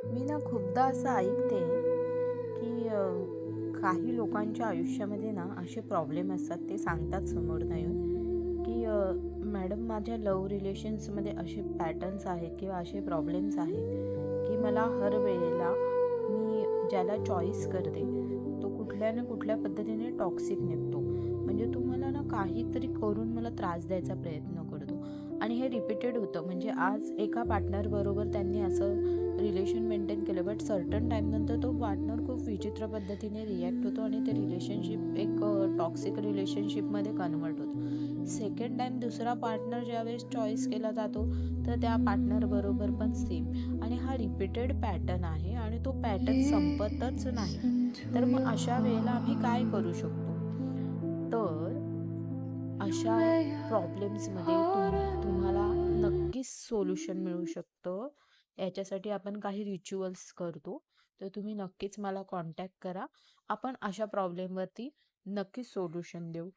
मी ना खूपदा असं ऐकते, की काही लोकांच्या आयुष्यामध्ये ना असे प्रॉब्लेम असतात, ते सांगतात समोरनं येऊन, की मॅडम माझ्या लव्ह रिलेशन्समध्ये असे पॅटर्न्स आहेत किंवा असे प्रॉब्लेम्स आहेत, की मला हर वेळेला मी ज्याला चॉईस करते, तो कुठल्या ना कुठल्या पद्धतीने टॉक्सिक निघतो. म्हणजे तो मला ना काहीतरी करून मला त्रास द्यायचा प्रयत्न करतो आणि हे रिपीटेड होतं. म्हणजे आज एका पार्टनरबरोबर त्यांनी असं रिलेशन मेंटेन केलं, बट सर्टन टाईम नंतर तो पार्टनर खूप विचित्र पद्धतीने रिॲक्ट होतो आणि ते रिलेशनशिप एक टॉक्सिक रिलेशनशिपमध्ये कन्वर्ट होतं. सेकंड टाईम दुसरा पार्टनर ज्यावेळेस चॉईस केला जातो, तर त्या पार्टनर बरोबर पण सेम. आणि हा रिपीटेड पॅटर्न आहे आणि तो पॅटर्न संपतच नाही. Listen to तर मग your अशा वेळेला आम्ही काय करू शकतो? तर अशा प्रॉब्लेम्समध्ये तुम्हाला नक्कीच सोल्युशन मिळू शकतं. याच्यासाठी आपण काही रिच्युअल्स करतो. तर तुम्ही नक्कीच मला कॉन्टॅक्ट करा. आपण अशा प्रॉब्लेमवरती नक्कीच सोल्युशन देऊ.